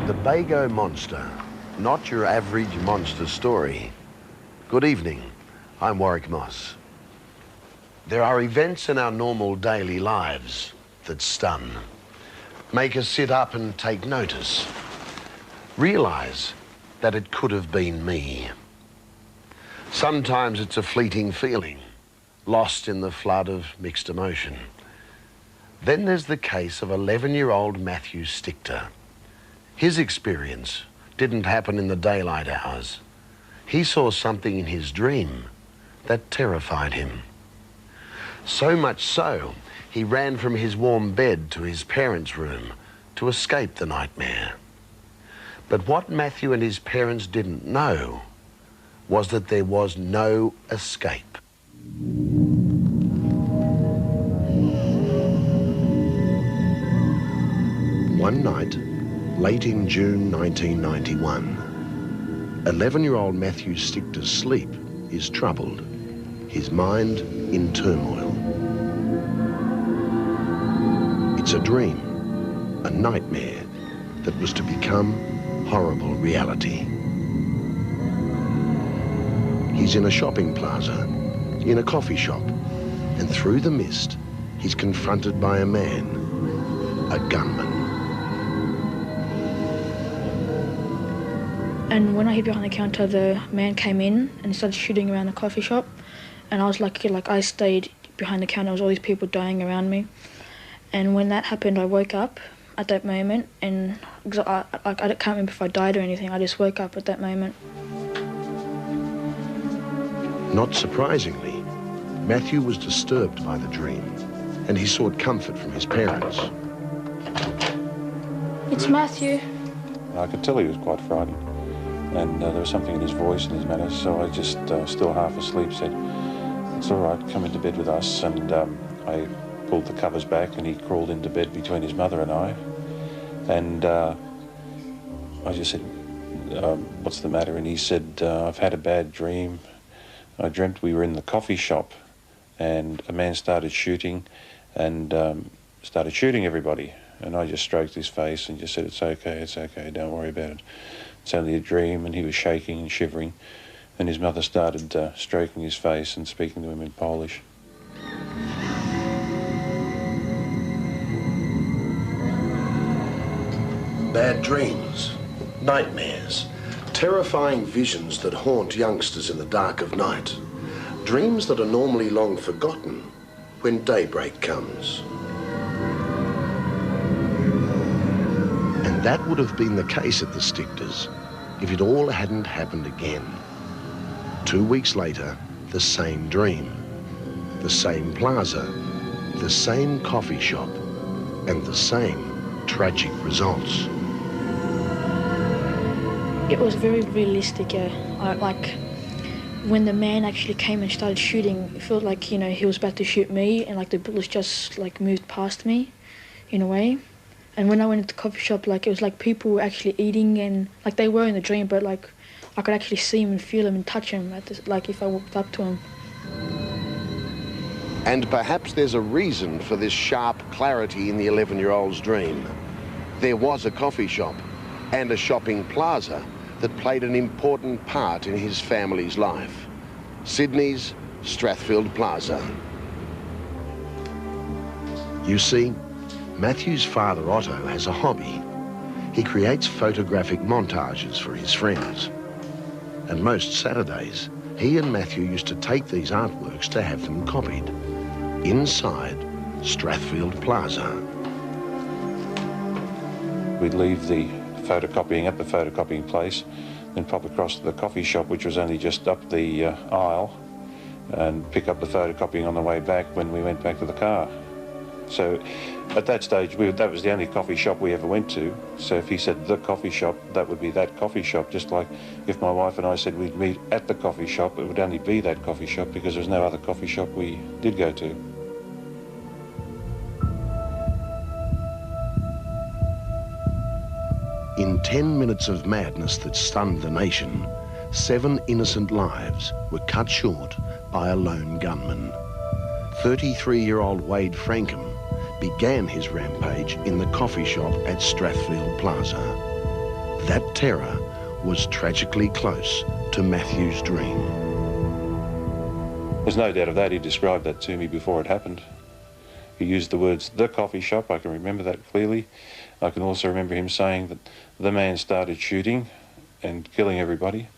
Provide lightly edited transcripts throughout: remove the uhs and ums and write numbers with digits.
The Bago Monster, not your average monster story. Good evening, I'm Warwick Moss. There are events in our normal daily lives that stun, make us sit up and take notice, realize that it could have been me. Sometimes it's a fleeting feeling, lost in the flood of mixed emotion. Then there's the case of 11-year-old Matthew Stichter. His experience didn't happen in the daylight hours. He saw something in his dream that terrified him. So much so, he ran from his warm bed to his parents' room to escape the nightmare. But what Matthew and his parents didn't know was that there was no escape. One night, late in June 1991, 11-year-old Matthew Stichter's sleep is troubled, his mind in turmoil. It's a dream, a nightmare that was to become horrible reality. He's in a shopping plaza, in a coffee shop, and through the mist, he's confronted by a man, a gunman. And when I hid behind the counter, the man came in and started shooting around the coffee shop. And I was lucky, I stayed behind the counter. There was all these people dying around me. And when that happened, I woke up at that moment. And I can't remember if I died or anything. I just woke up at that moment. Not surprisingly, Matthew was disturbed by the dream, and he sought comfort from his parents. It's Matthew. I could tell he was quite frightened. And there was something in his voice and his manner, so I just, still half asleep, said, "It's all right, come into bed with us." And I pulled the covers back and he crawled into bed between his mother and I. And I just said, "What's the matter?" And he said, "I've had a bad dream. I dreamt we were in the coffee shop and a man started shooting and started shooting everybody." And I just stroked his face and just said, it's okay, don't worry about it. It's only a dream." And he was shaking and shivering. And his mother started stroking his face and speaking to him in Polish. Bad dreams, nightmares, terrifying visions that haunt youngsters in the dark of night. Dreams that are normally long forgotten when daybreak comes. And that would have been the case at the Stichters if it all hadn't happened again. 2 weeks later, the same dream, the same plaza, the same coffee shop, and the same tragic results. It was very realistic, yeah. When the man actually came and started shooting, it felt like, he was about to shoot me, and the bullets just moved past me, in a way. And when I went into the coffee shop, it was like people were actually eating, and they were in the dream, but I could actually see them and feel them and touch them, if I walked up to them. And perhaps there's a reason for this sharp clarity in the 11-year-old's dream. There was a coffee shop and a shopping plaza that played an important part in his family's life. Sydney's Strathfield Plaza. You see, Matthew's father, Otto, has a hobby. He creates photographic montages for his friends. And most Saturdays, he and Matthew used to take these artworks to have them copied inside Strathfield Plaza. We'd leave the photocopying at the photocopying place, then pop across to the coffee shop, which was only just up the aisle, and pick up the photocopying on the way back when we went back to the car. So at that stage, that was the only coffee shop we ever went to. So if he said the coffee shop, that would be that coffee shop. Just like if my wife and I said we'd meet at the coffee shop, it would only be that coffee shop because there's no other coffee shop we did go to. In 10 minutes of madness that stunned the nation, 7 innocent lives were cut short by a lone gunman. 33-year-old Wade Frankham began his rampage in the coffee shop at Strathfield Plaza. That terror was tragically close to Matthew's dream. There's no doubt of that. He described that to me before it happened. He used the words, the coffee shop. I can remember that clearly. I can also remember him saying that the man started shooting and killing everybody.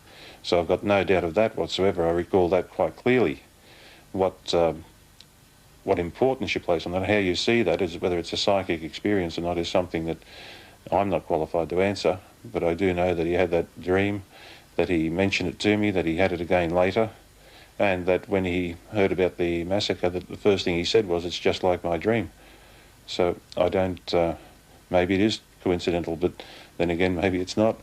So I've got no doubt of that whatsoever. I recall that quite clearly. What importance you place on that, how you see that, is whether it's a psychic experience or not, is something that I'm not qualified to answer. But I do know that he had that dream, that he mentioned it to me, that he had it again later, and that when he heard about the massacre, that the first thing he said was, "It's just like my dream." So I don't, maybe it is coincidental, but then again, maybe it's not.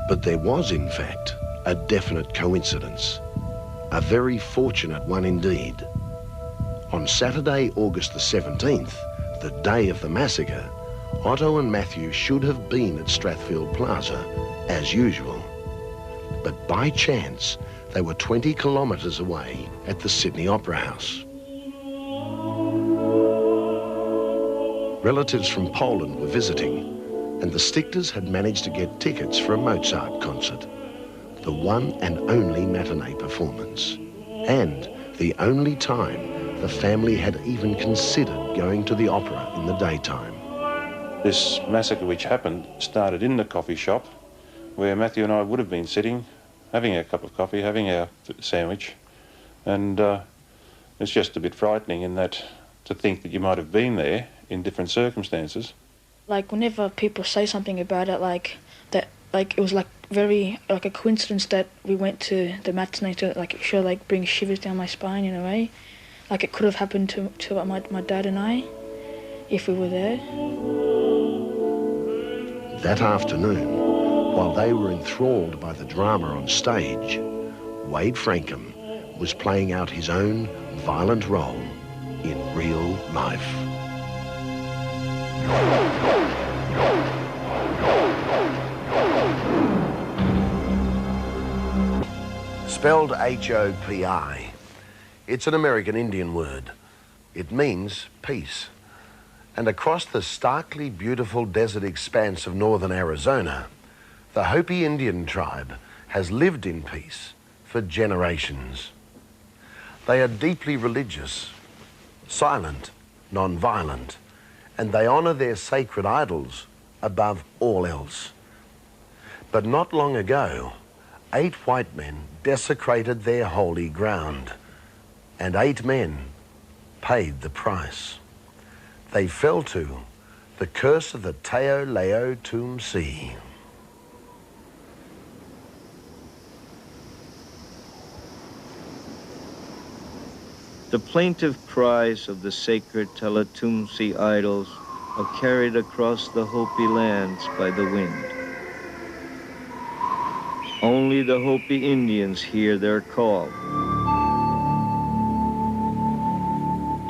But there was, in fact, a definite coincidence. A very fortunate one indeed. On Saturday, August the 17th, the day of the massacre, Otto and Matthew should have been at Strathfield Plaza, as usual. But by chance, they were 20 kilometres away at the Sydney Opera House. Relatives from Poland were visiting, and the Stichters had managed to get tickets for a Mozart concert, the one and only matinee performance, and the only time the family had even considered going to the opera in the daytime. This massacre which happened started in the coffee shop where Matthew and I would have been sitting, having our cup of coffee, having our sandwich, and it's just a bit frightening in that, to think that you might have been there in different circumstances. Like whenever people say something about it, like that, like it was like very like a coincidence that we went to the matinee, to like it sure like brings shivers down my spine in a way. Like it could have happened to my dad and I if we were there. That afternoon, while they were enthralled by the drama on stage, Wade Frankham was playing out his own violent role in real life. Spelled H-O-P-I, it's an American Indian word. It means peace. And across the starkly beautiful desert expanse of northern Arizona, the Hopi Indian tribe has lived in peace for generations. They are deeply religious, silent, non-violent, and they honor their sacred idols above all else. But not long ago, 8 white men desecrated their holy ground, and 8 men paid the price. They fell to the curse of the Teo Leo Tum Si. The plaintive cries of the sacred Telatumsi idols are carried across the Hopi lands by the wind. Only the Hopi Indians hear their call.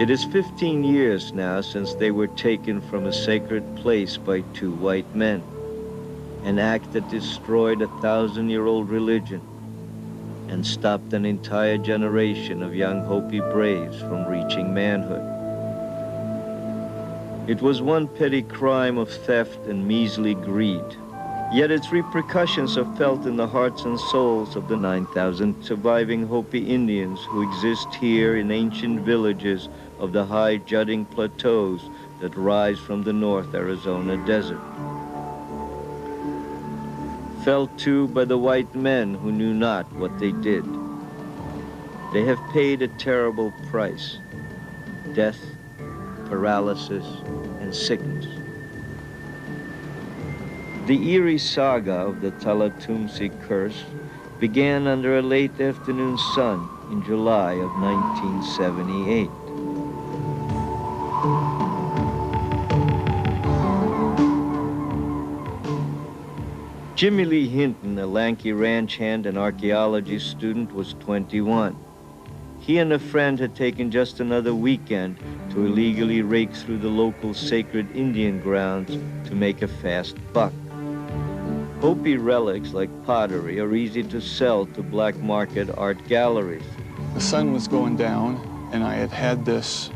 It is 15 years now since they were taken from a sacred place by 2 white men, an act that destroyed a 1,000-year-old religion and stopped an entire generation of young Hopi braves from reaching manhood. It was one petty crime of theft and measly greed, yet its repercussions are felt in the hearts and souls of the 9,000 surviving Hopi Indians who exist here in ancient villages of the high jutting plateaus that rise from the North Arizona desert. Fell to by the white men who knew not what they did. They have paid a terrible price: death, paralysis, and sickness. The eerie saga of the Telatumsi curse began under a late afternoon sun in July of 1978. Jimmy Lee Hinton, a lanky ranch hand and archaeology student, was 21. He and a friend had taken just another weekend to illegally rake through the local sacred Indian grounds to make a fast buck. Hopi relics like pottery are easy to sell to black market art galleries. The sun was going down, and I had had this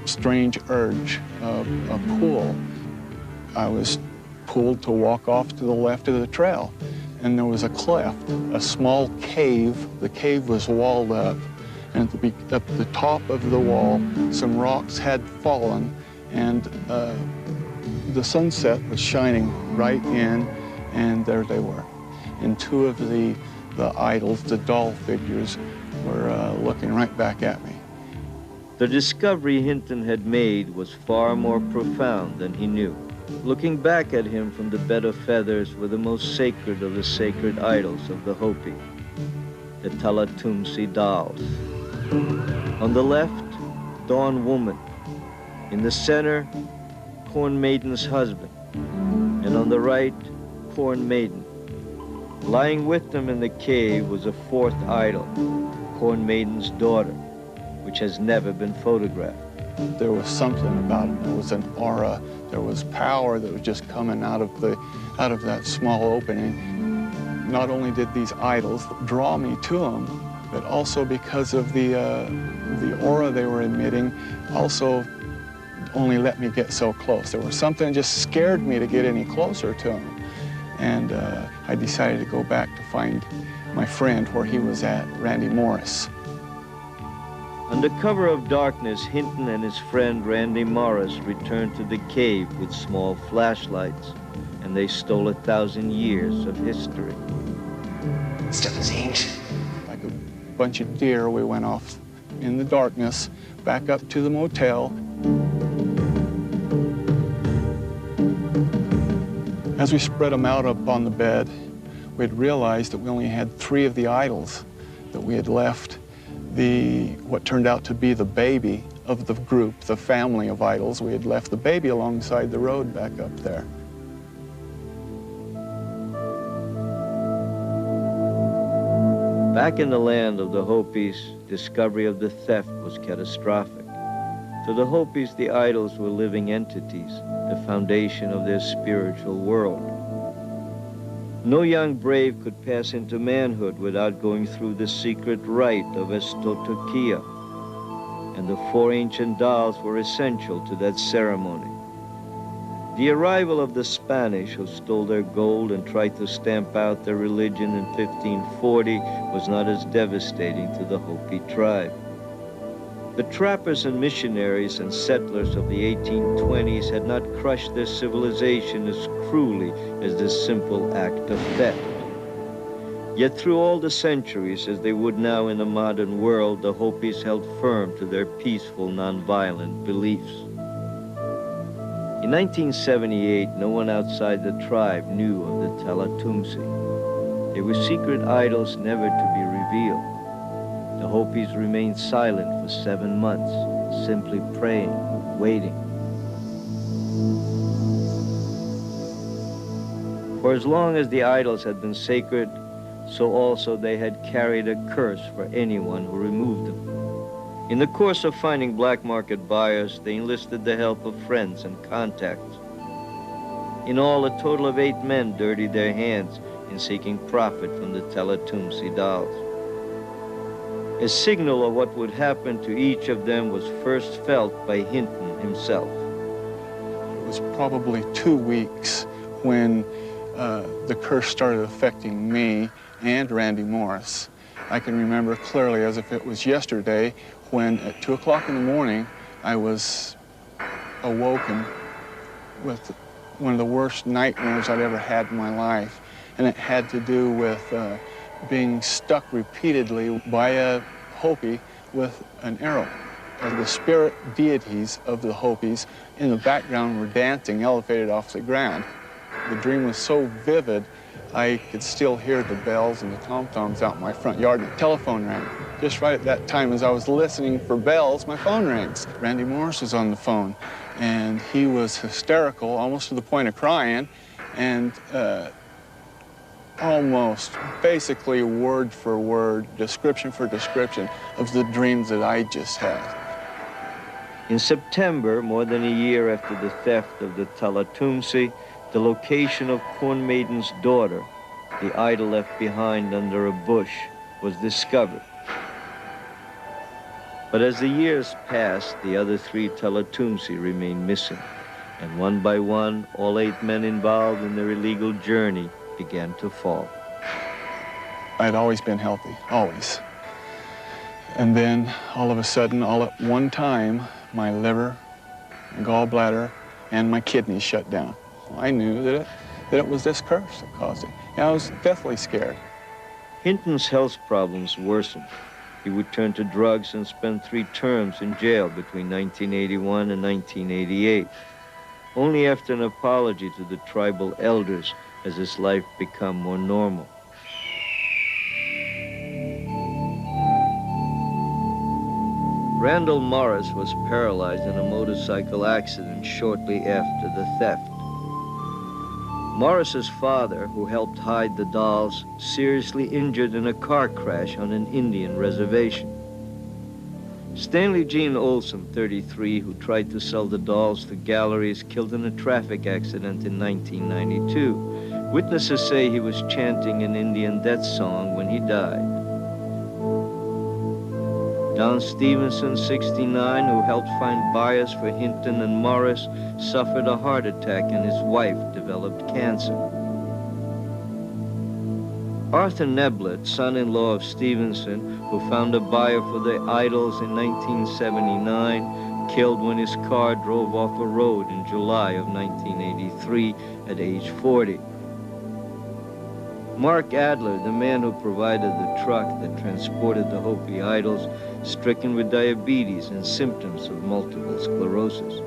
strange urge, a pull. I was pulled to walk off to the left of the trail, and there was a cleft, a small cave. The cave was walled up, and at the top of the wall, some rocks had fallen, and the sunset was shining right in, and there they were. And two of the idols, the doll figures, were looking right back at me. The discovery Hinton had made was far more profound than he knew. Looking back at him from the bed of feathers were the most sacred of the sacred idols of the Hopi, the Tala-Tumsi dolls. On the left, Dawn Woman. In the center, Corn Maiden's husband. And on the right, Corn Maiden. Lying with them in the cave was a fourth idol, Corn Maiden's daughter, which has never been photographed. There was something about it. There was an aura. There was power that was just coming out of that small opening. Not only did these idols draw me to them, but also because of the aura they were emitting, also only let me get so close. There was something that just scared me to get any closer to them. And I decided to go back to find my friend where he was at, Randy Morris. Under cover of darkness, Hinton and his friend Randy Morris returned to the cave with small flashlights, and they stole 1,000 years of history. Stuff is ancient. Like a bunch of deer, we went off in the darkness, back up to the motel. As we spread them out up on the bed, we had realized that we only had 3 of the idols that we had left. What turned out to be the baby of the group, the family of idols. We had left the baby alongside the road back up there. Back in the land of the Hopis, discovery of the theft was catastrophic. To the Hopis, the idols were living entities, the foundation of their spiritual world. No young brave could pass into manhood without going through the secret rite of estotokia, and the 4 ancient dolls were essential to that ceremony. The arrival of the Spanish, who stole their gold and tried to stamp out their religion in 1540, was not as devastating to the Hopi tribe. The trappers and missionaries and settlers of the 1820s had not crushed their civilization as cruelly as this simple act of theft. Yet through all the centuries, as they would now in the modern world, the Hopis held firm to their peaceful, nonviolent beliefs. In 1978, no one outside the tribe knew of the Tala-Tumsi. They were secret idols never to be revealed. The Hopis remained silent for 7 months, simply praying, waiting. For as long as the idols had been sacred, so also they had carried a curse for anyone who removed them. In the course of finding black market buyers, they enlisted the help of friends and contacts. In all, a total of 8 men dirtied their hands in seeking profit from the Tala-Tumsi dolls. A signal of what would happen to each of them was first felt by Hinton himself. It was probably 2 weeks when the curse started affecting me and Randy Morris. I can remember clearly as if it was yesterday when at 2 o'clock in the morning I was awoken with one of the worst nightmares I'd ever had in my life. And it had to do with being stuck repeatedly by a Hopi with an arrow. And the spirit deities of the Hopis in the background were dancing, elevated off the ground. The dream was so vivid, I could still hear the bells and the tom-toms out in my front yard, and the telephone rang. Just right at that time, as I was listening for bells, my phone rings. Randy Morris was on the phone, and he was hysterical, almost to the point of crying, and almost basically word for word, description for description of the dreams that I just had. In September, more than a year after the theft of the Tala-Tumsi, the location of Corn Maiden's daughter, the idol left behind under a bush, was discovered. But as the years passed, the other 3 Teletumsi remained missing. And one by one, all 8 men involved in their illegal journey began to fall. I'd always been healthy, always. And then, all of a sudden, all at one time, my liver, my gallbladder, and my kidneys shut down. I knew that it was this curse that caused it. And I was deathly scared. Hinton's health problems worsened. He would turn to drugs and spend 3 terms in jail between 1981 and 1988. Only after an apology to the tribal elders has his life become more normal. Randall Morris was paralyzed in a motorcycle accident shortly after the theft. Morris's father, who helped hide the dolls, seriously injured in a car crash on an Indian reservation. Stanley Gene Olson, 33, who tried to sell the dolls to galleries, killed in a traffic accident in 1992. Witnesses say he was chanting an Indian death song when he died. Don Stevenson, 69, who helped find buyers for Hinton and Morris, suffered a heart attack and his wife developed cancer. Arthur Neblett, son-in-law of Stevenson, who found a buyer for the idols in 1979, killed when his car drove off a road in July of 1983 at age 40. Mark Adler, the man who provided the truck that transported the Hopi idols, stricken with diabetes and symptoms of multiple sclerosis.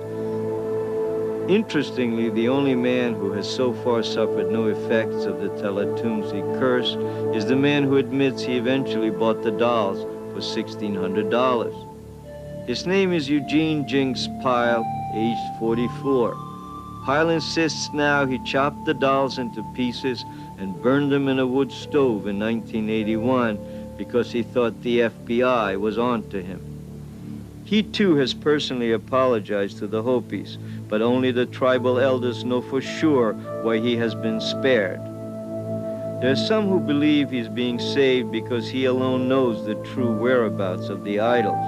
Interestingly, the only man who has so far suffered no effects of the Teletumsi curse is the man who admits he eventually bought the dolls for $1,600. His name is Eugene Jinks Pyle, aged 44. Pyle insists now he chopped the dolls into pieces and burned them in a wood stove in 1981 because he thought the FBI was on to him. He too has personally apologized to the Hopis, but only the tribal elders know for sure why he has been spared. There are some who believe he's being saved because he alone knows the true whereabouts of the idols.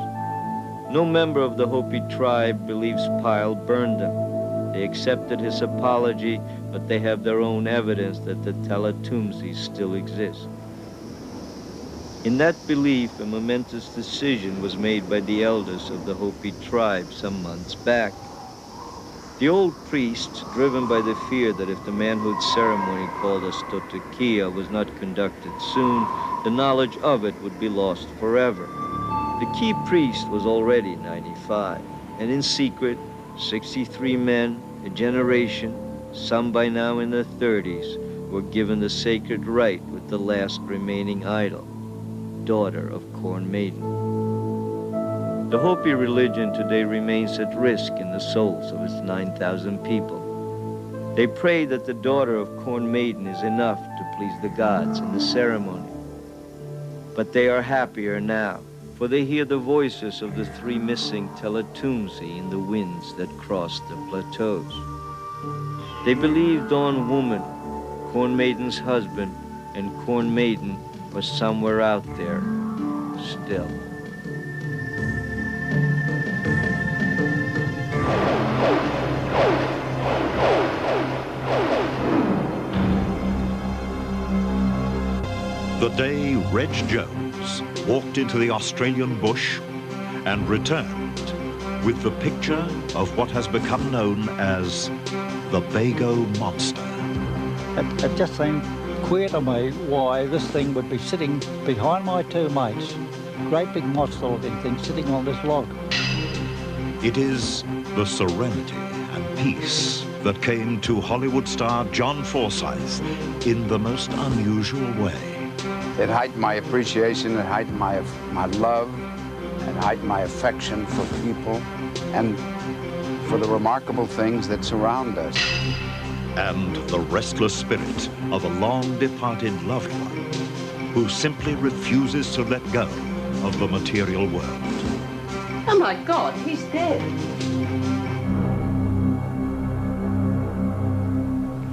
No member of the Hopi tribe believes Pyle burned them. They accepted his apology, but they have their own evidence that the Teletumsi still exist. In that belief, a momentous decision was made by the elders of the Hopi tribe some months back. The old priests, driven by the fear that if the manhood ceremony called a stotukia was not conducted soon, the knowledge of it would be lost forever. The key priest was already 95, and in secret, 63 men, a generation, some by now in their 30s, were given the sacred rite with the last remaining idol, daughter of Corn Maiden. The Hopi religion today remains at risk in the souls of its 9,000 people. They pray that the daughter of Corn Maiden is enough to please the gods in the ceremony. But they are happier now, for they hear the voices of the 3 missing Teletumsi in the winds that cross the plateaus. They believe Dawn Woman, Corn Maiden's husband, and Corn Maiden are somewhere out there still. The day Reg Jones walked into the Australian bush and returned with the picture of what has become known as the Bago Monster. It just seemed queer to me why this thing would be sitting behind my 2 mates. Great big monster-looking thing sitting on this log. It is the serenity and peace that came to Hollywood star John Forsythe in the most unusual way. It heightened my appreciation, it heightened my love, it heightened my affection for people and for the remarkable things that surround us. And the restless spirit of a long-departed loved one who simply refuses to let go of the material world. Oh my God, he's dead.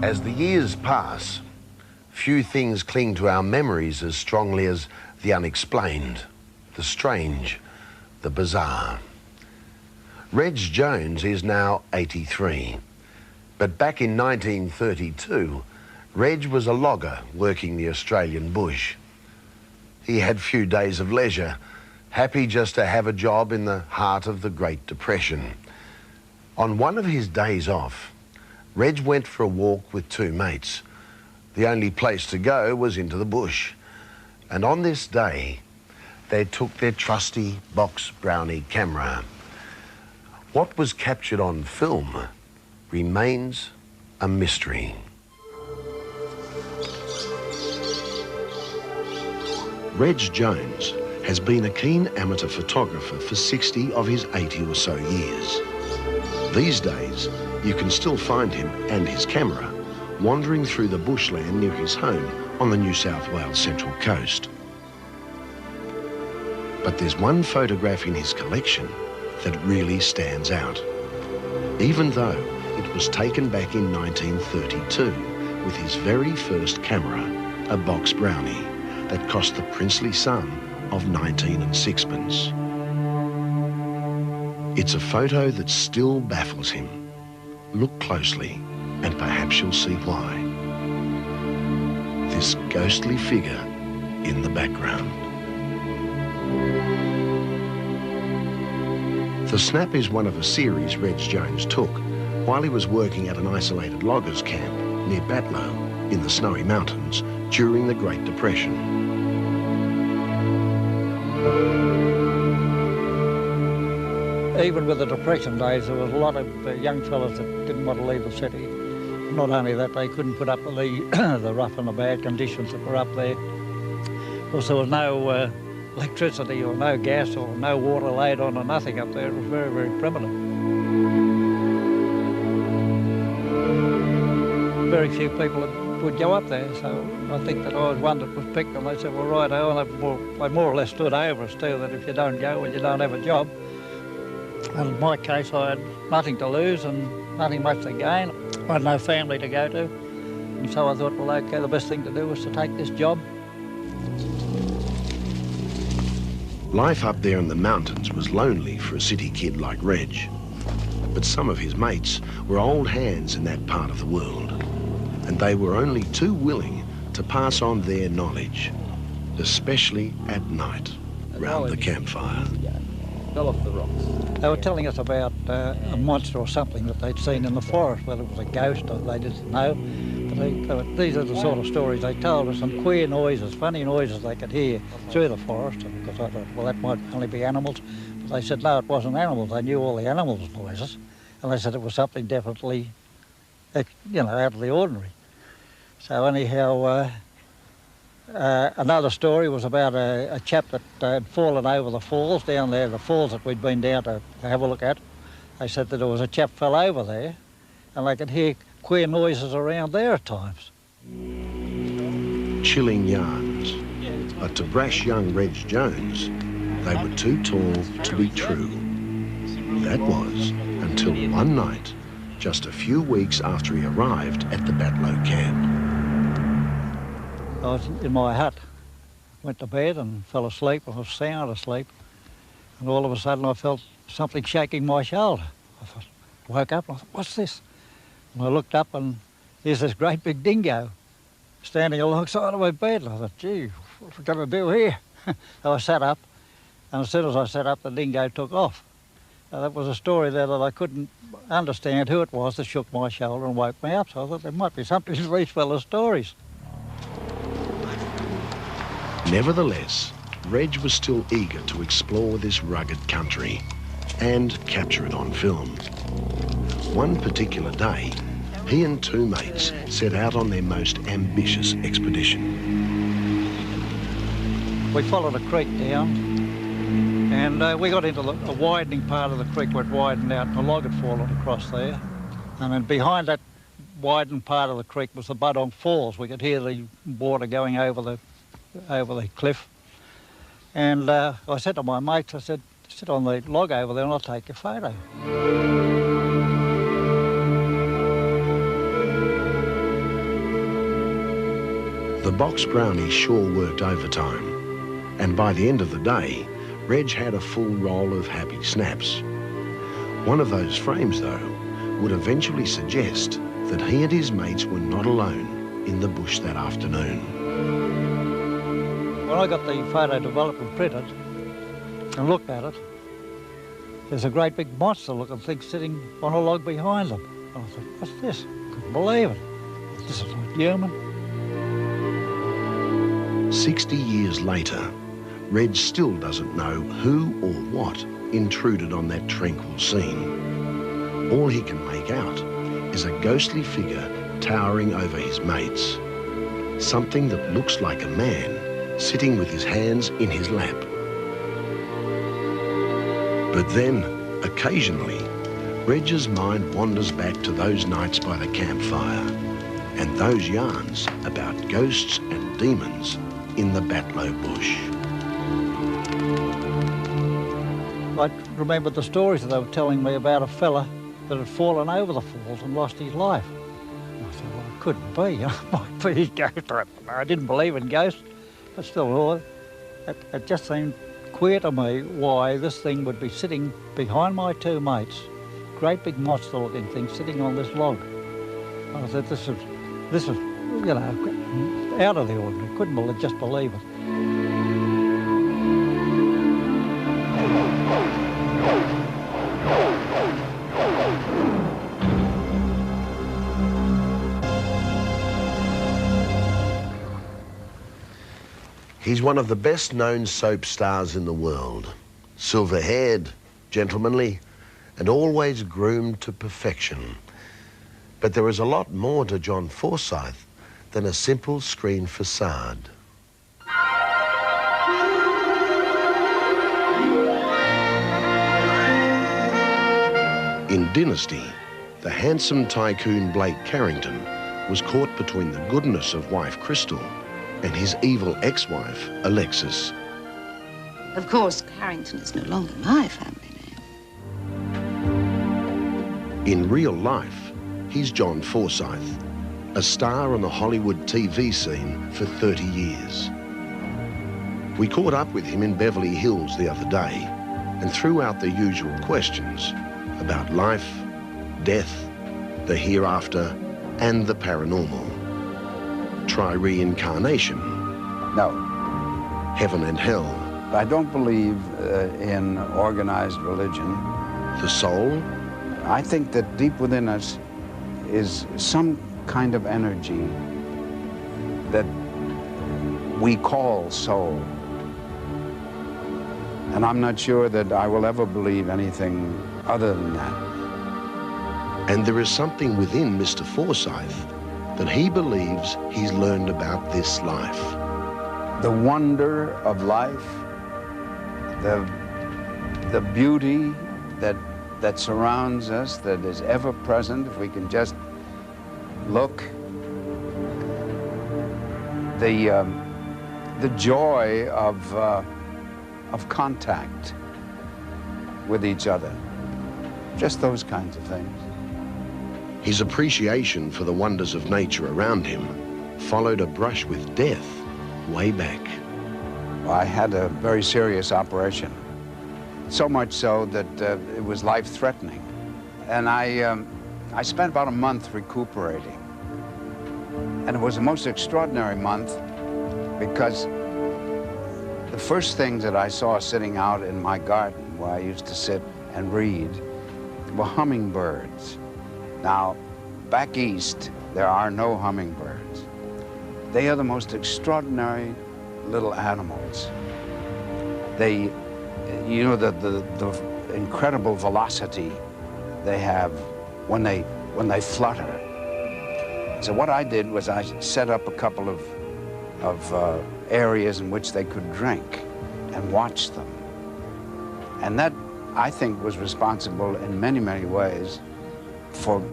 As the years pass, few things cling to our memories as strongly as the unexplained, the strange, the bizarre. Reg Jones is now 83, but back in 1932, Reg was a logger working the Australian bush. He had few days of leisure, happy just to have a job in the heart of the Great Depression. On one of his days off, Reg went for a walk with two mates. The only place to go was into the bush. And on this day, they took their trusty box brownie camera. What was captured on film remains a mystery. Reg Jones has been a keen amateur photographer for 60 of his 80 or so years. These days, you can still find him and his camera wandering through the bushland near his home on the New South Wales Central Coast. But there's one photograph in his collection that really stands out, even though it was taken back in 1932 with his very first camera, a box brownie that cost the princely sum of 19 and sixpence. It's a photo that still baffles him. Look closely and perhaps you'll see why. This ghostly figure in the background. The snap is one of a series Reg Jones took while he was working at an isolated loggers camp near Batlow in the Snowy Mountains during the Great Depression. Even with the Depression days, there was a lot of young fellas that didn't want to leave the city. Not only that, they couldn't put up with the rough and the bad conditions that were up there. Because there was no electricity or no gas or no water laid on or nothing up there. It was very, very primitive. Very few people would go up there, so I think that I was one that was picked, and they said, well, right, they more or less stood over us too, that if you don't go, well, you don't have a job. And in my case, I had nothing to lose and nothing much to gain. I had no family to go to, and so I thought, well, okay, the best thing to do was to take this job. Life up there in the mountains was lonely for a city kid like Reg. But some of his mates were old hands in that part of the world, and they were only too willing to pass on their knowledge, especially at night, round the campfire. Fell off the rocks. They were telling us about a monster or something that they'd seen in the forest, whether it was a ghost or they didn't know. But these are the sort of stories they told us, some queer noises, funny noises they could hear through the forest. And because I thought, well, that might only be animals. But they said, no, it wasn't animals. They knew all the animals' noises. And they said it was something definitely, you know, out of the ordinary. So anyhow, another story was about a chap that had fallen over the falls down there, the falls that we'd been down to have a look at. They said that there was a chap fell over there, and they could hear queer noises around there at times. Chilling yarns, but to brash young Reg Jones, they were too tall to be true. That was until one night, just a few weeks after he arrived at the Batlow camp. I was in my hut, went to bed and fell asleep. I was sound asleep, and all of a sudden I felt something shaking my shoulder. I woke up and I thought, what's this? And I looked up and there's this great big dingo standing alongside of my bed. And I thought, gee, what am I going to do here? So I sat up, and as soon as I sat up, the dingo took off. Now, that was a story there that I couldn't understand who it was that shook my shoulder and woke me up. So I thought there might be something to these fellas' stories. Nevertheless, Reg was still eager to explore this rugged country and capture it on film. One particular day, he and two mates set out on their most ambitious expedition. We followed a creek down, and we got into a widening part of the creek where it widened out, and a log had fallen across there. And then behind that widened part of the creek was the Budong Falls. We could hear the water going over the cliff. And I said to my mates, I said, sit on the log over there and I'll take your photo. The box brownie sure worked overtime, and by the end of the day, Reg had a full roll of happy snaps. One of those frames, though, would eventually suggest that he and his mates were not alone in the bush that afternoon. When I got the photo developed and printed and looked at it, there's a great big monster-looking thing sitting on a log behind them. And I thought, what's this? Couldn't believe it. This is like human. 60 years later, Reg still doesn't know who or what intruded on that tranquil scene. All he can make out is a ghostly figure towering over his mates. Something that looks like a man sitting with his hands in his lap. But then, occasionally, Reg's mind wanders back to those nights by the campfire and those yarns about ghosts and demons in the Batlow bush. I remembered the stories that they were telling me about a fella that had fallen over the falls and lost his life. And I thought, well, it couldn't be, it might be a ghost. I didn't believe in ghosts, but still, it just seemed queer to me why this thing would be sitting behind my two mates, great big monster-looking thing sitting on this log. I thought, this is, you know, out of the ordinary. Couldn't just believe it. He's one of the best-known soap stars in the world. Silver-haired, gentlemanly, and always groomed to perfection. But there is a lot more to John Forsyth than a simple screen facade. In Dynasty, the handsome tycoon Blake Carrington was caught between the goodness of wife Crystal and his evil ex-wife, Alexis. Of course, Carrington is no longer my family name. In real life, he's John Forsyth, a star on the Hollywood TV scene for 30 years. We caught up with him in Beverly Hills the other day and threw out the usual questions about life, death, the hereafter, and the paranormal. Try reincarnation. No. Heaven and hell. I don't believe in organized religion. The soul. I think that deep within us is some kind of energy that we call soul. And I'm not sure that I will ever believe anything other than that. And there is something within Mr. Forsyth that he believes he's learned about this life. The wonder of life, the beauty that surrounds us, that is ever present, if we can just look. The joy of contact with each other. Just those kinds of things. His appreciation for the wonders of nature around him followed a brush with death way back. I had a very serious operation, so much so that it was life-threatening. And I spent about a month recuperating. And it was a most extraordinary month because the first things that I saw sitting out in my garden where I used to sit and read were hummingbirds. Now, back east, there are no hummingbirds. They are the most extraordinary little animals. They, you know, the incredible velocity they have when they flutter. So what I did was I set up a couple of areas in which they could drink and watch them. And that, I think, was responsible in many, many ways for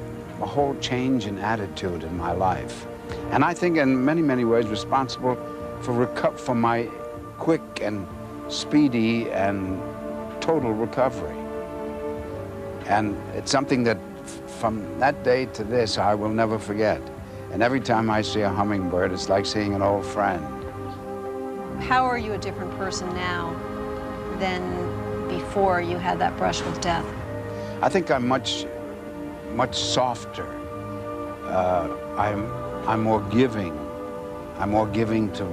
a whole change in attitude in my life. And I think in many, many ways responsible for my quick and speedy and total recovery. And it's something that from that day to this I will never forget. And every time I see a hummingbird, it's like seeing an old friend. How are you a different person now than before you had that brush with death? I think I'm much softer. I'm more giving. I'm more giving to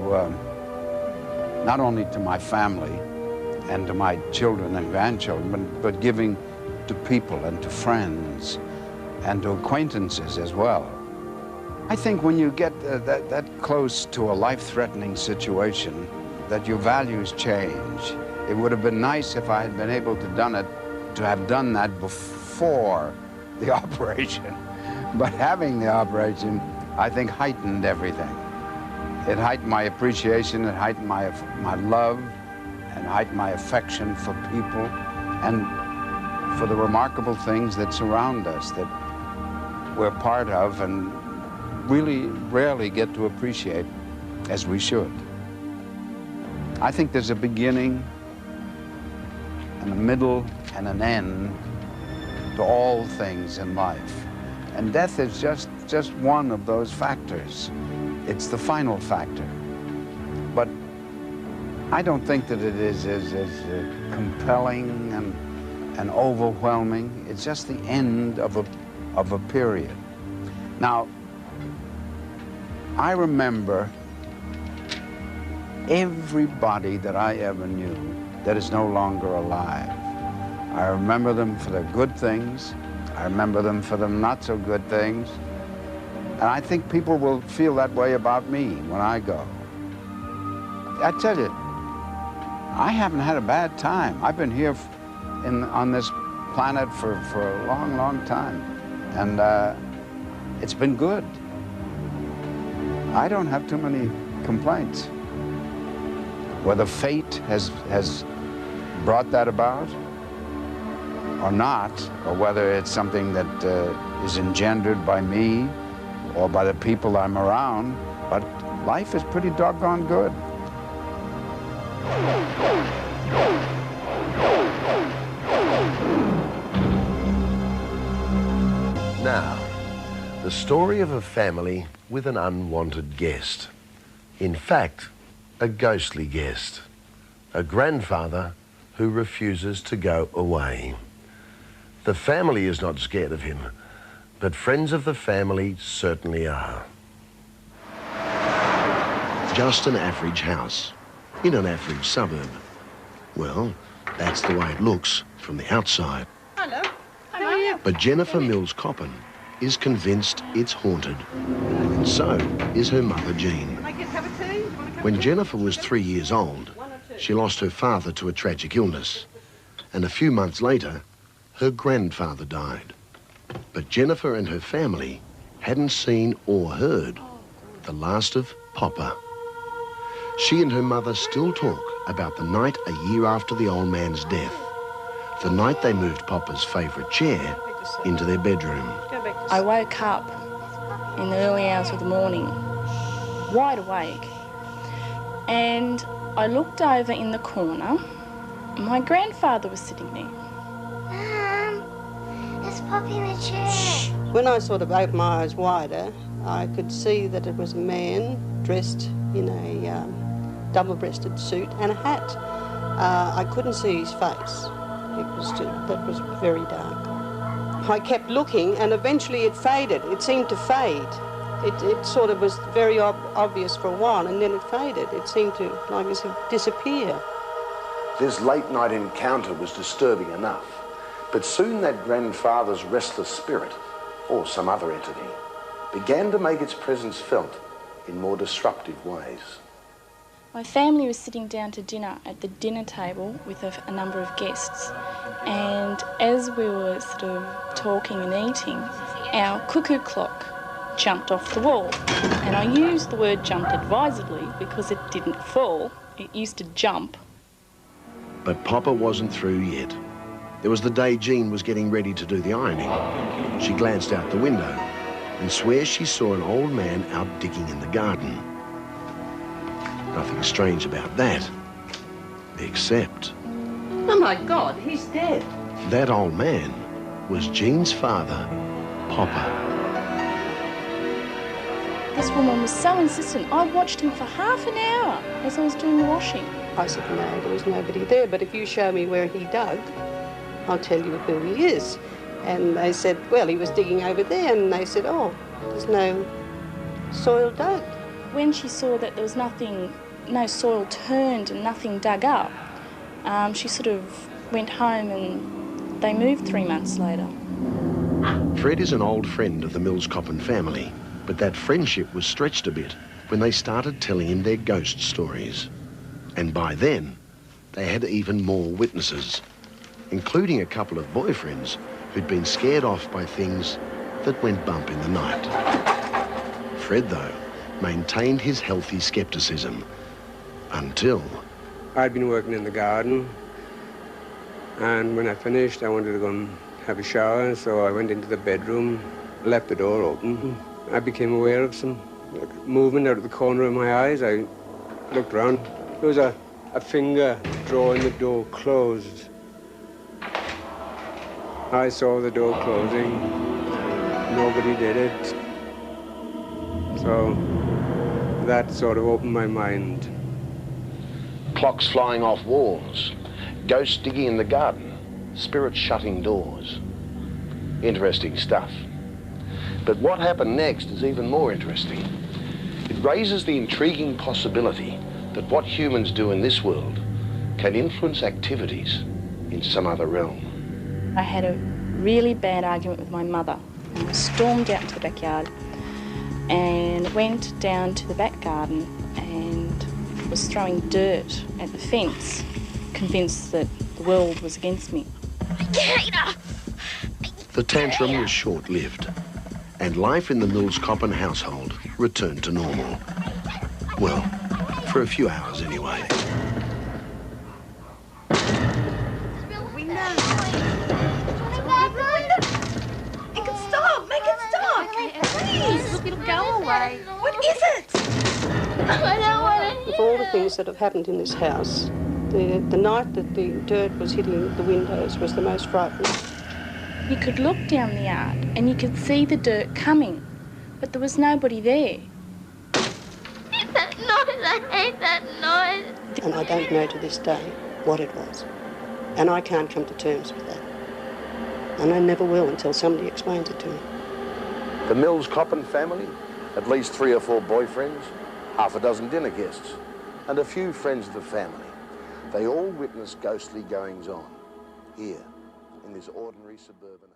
not only to my family and to my children and grandchildren, but giving to people and to friends and to acquaintances as well. I think when you get that close to a life-threatening situation, that your values change. It would have been nice if I had been able to have done that before the operation. But having the operation, I think, heightened everything. It heightened my appreciation, it heightened my love, and heightened my affection for people and for the remarkable things that surround us, that we're part of and really rarely get to appreciate as we should. I think there's a beginning and a middle and an end to all things in life. And death is just one of those factors. It's the final factor. But I don't think that it is as compelling and overwhelming. It's just the end of a period. Now, I remember everybody that I ever knew that is no longer alive. I remember them for their good things. I remember them for the not so good things. And I think people will feel that way about me when I go. I tell you, I haven't had a bad time. I've been here on this planet for a long, long time. And it's been good. I don't have too many complaints. Whether fate has brought that about or not, or whether it's something that is engendered by me or by the people I'm around, but life is pretty doggone good. Now, the story of a family with an unwanted guest. In fact, a ghostly guest. A grandfather who refuses to go away. The family is not scared of him, but friends of the family certainly are. Just an average house in an average suburb. Well, that's the way it looks from the outside. Hello. How are you? But Jennifer Mills-Coppin is convinced it's haunted, and so is her mother Jean. Can I get have a tea? When Jennifer was 3 years old, she lost her father to a tragic illness, and a few months later, her grandfather died. But Jennifer and her family hadn't seen or heard the last of Papa. She and her mother still talk about the night a year after the old man's death, the night they moved Papa's favourite chair into their bedroom. I woke up in the early hours of the morning, wide awake, and I looked over in the corner. My grandfather was sitting there. There's Poppy in the chair. When I sort of opened my eyes wider, I could see that it was a man dressed in a double-breasted suit and a hat. I couldn't see his face. That was very dark. I kept looking, and eventually it faded. It seemed to fade. It sort of was very obvious for a while, and then it faded. It seemed to, like, disappear. This late-night encounter was disturbing enough, but soon that grandfather's restless spirit, or some other entity, began to make its presence felt in more disruptive ways. My family was sitting down to dinner at the dinner table with a number of guests, and as we were sort of talking and eating, our cuckoo clock jumped off the wall. And I use the word jumped advisedly because it didn't fall, it used to jump. But Papa wasn't through yet. It was the day Jean was getting ready to do the ironing. She glanced out the window and swears she saw an old man out digging in the garden. Nothing strange about that, except... Oh my God, he's dead. That old man was Jean's father, Papa. This woman was so insistent. I watched him for half an hour as I was doing the washing. I said, no, there was nobody there, but if you show me where he dug, I'll tell you who he is. And they said, well, he was digging over there, and they said, oh, there's no soil dug. When she saw that there was nothing, no soil turned and nothing dug up, she sort of went home and they moved 3 months later. Fred is an old friend of the Mills-Coppin family, but that friendship was stretched a bit when they started telling him their ghost stories. And by then, they had even more witnesses, including a couple of boyfriends who'd been scared off by things that went bump in the night. Fred, though, maintained his healthy scepticism until... I'd been working in the garden, and when I finished, I wanted to go and have a shower, so I went into the bedroom, left the door open. I became aware of some movement out of the corner of my eyes. I looked around. There was a finger drawing the door closed. I saw the door closing. Nobody did it. So that sort of opened my mind. Clocks flying off walls, ghosts digging in the garden, spirits shutting doors. Interesting stuff. But what happened next is even more interesting. It raises the intriguing possibility that what humans do in this world can influence activities in some other realm. I had a really bad argument with my mother. I stormed out into the backyard and went down to the back garden and was throwing dirt at the fence, convinced that the world was against me. The tantrum was short-lived, and life in the Mills-Coppin household returned to normal. Well, for a few hours anyway. Make it stop! Make it stop! Please! It'll go away. What is it? I don't want to. Of all the things that have happened in this house, the night that the dirt was hitting the windows was the most frightening. You could look down the yard and you could see the dirt coming, but there was nobody there. That noise, I hate that noise. And I don't know to this day what it was. And I can't come to terms with that. And I never will until somebody explains it to me. The Mills-Coppin family, at least 3 or 4 boyfriends, half a dozen dinner guests, and a few friends of the family. They all witnessed ghostly goings-on here in this ordinary suburban